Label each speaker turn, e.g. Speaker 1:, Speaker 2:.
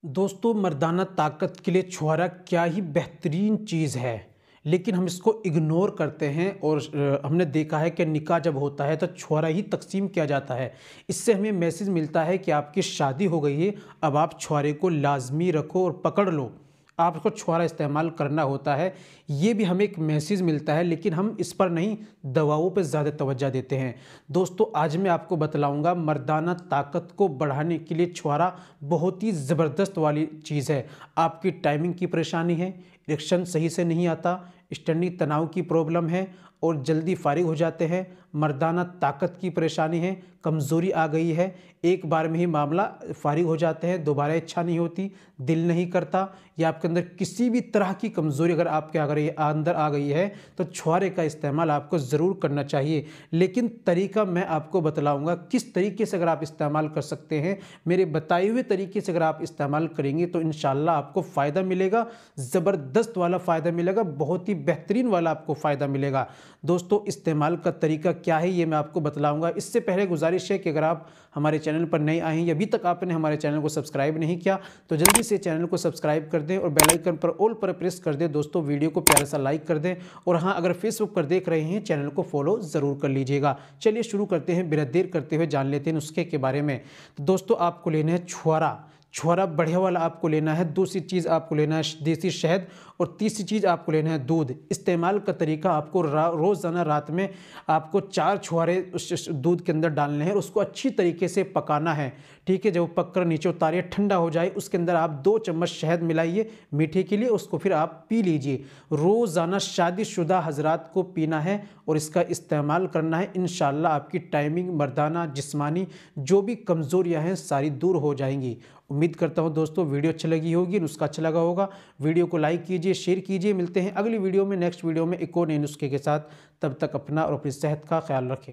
Speaker 1: दोस्तों, मर्दाना ताकत के लिए छुहारा क्या ही बेहतरीन चीज़ है। लेकिन हम इसको इग्नोर करते हैं और हमने देखा है कि निकाह जब होता है तो छुहारा ही तकसीम किया जाता है। इससे हमें मैसेज मिलता है कि आपकी शादी हो गई है, अब आप छुहारे को लाजमी रखो और पकड़ लो, आपको छुहारा इस्तेमाल करना होता है। ये भी हमें एक मैसेज मिलता है, लेकिन हम इस पर नहीं, दवाओं पे ज़्यादा तवज्जो देते हैं। दोस्तों, आज मैं आपको बतलाऊंगा मर्दाना ताकत को बढ़ाने के लिए छुहारा बहुत ही ज़बरदस्त वाली चीज़ है। आपकी टाइमिंग की परेशानी है, इरेक्शन सही से नहीं आता, स्टैंडिंग तनाव की प्रॉब्लम है और जल्दी फारिग हो जाते हैं, मर्दाना ताकत की परेशानी है, कमज़ोरी आ गई है, एक बार में ही मामला फारिग हो जाते हैं, दोबारा इच्छा नहीं होती, दिल नहीं करता, या आपके अंदर किसी भी तरह की कमज़ोरी अगर आपके अंदर आ गई है तो छुहारे का इस्तेमाल आपको ज़रूर करना चाहिए। लेकिन तरीका मैं आपको बतलाऊंगा किस तरीके से अगर आप इस्तेमाल कर सकते हैं। मेरे बताए हुए तरीके से अगर आप इस्तेमाल करेंगे तो इंशाल्लाह आपको फ़ायदा मिलेगा, ज़बरदस्त वाला फ़ायदा मिलेगा, बहुत ही बेहतरीन वाला आपको फ़ायदा मिलेगा। दोस्तों, इस्तेमाल का तरीका क्या है ये मैं आपको बतलाऊंगा। इससे पहले गुजारिश है कि अगर आप हमारे चैनल पर नए आए हैं या अभी तक आपने हमारे चैनल को सब्सक्राइब नहीं किया तो जल्दी से चैनल को सब्सक्राइब कर दें और बेल आइकन पर ऑल पर प्रेस कर दें। दोस्तों, वीडियो को प्यारा सा लाइक कर दें और हाँ, अगर फेसबुक पर देख रहे हैं चैनल को फॉलो ज़रूर कर लीजिएगा। चलिए शुरू करते हैं, बिना देर करते हुए जान लेते हैं नुस्खे के बारे में। तो दोस्तों, आपको लेना है छुहारा। छुहारा बढ़िया वाला आपको लेना है। दूसरी चीज़ आपको लेना है देसी शहद और तीसरी चीज़ आपको लेना है दूध। इस्तेमाल का तरीका आपको रोज़ाना रात में आपको 4 छुहारे उस दूध के अंदर डालने हैं और उसको अच्छी तरीके से पकाना है। ठीक है, जब वो पक कर नीचे उतारिए, ठंडा हो जाए, उसके अंदर आप 2 चम्मच शहद मिलाइए मीठे के लिए, उसको फिर आप पी लीजिए। रोज़ाना शादीशुदा हजरात को पीना है और इसका इस्तेमाल करना है। इंशाल्लाह आपकी टाइमिंग, मर्दाना, जिस्मानी जो भी कमज़ोरियाँ हैं सारी दूर हो जाएंगी। उम्मीद करता हूं दोस्तों वीडियो अच्छी लगी होगी, नुस्खा अच्छा लगा होगा। वीडियो को लाइक कीजिए, शेयर कीजिए। मिलते हैं अगली वीडियो में, नेक्स्ट वीडियो में एक और नए नुस्खे के साथ। तब तक अपना और अपनी सेहत का ख्याल रखें।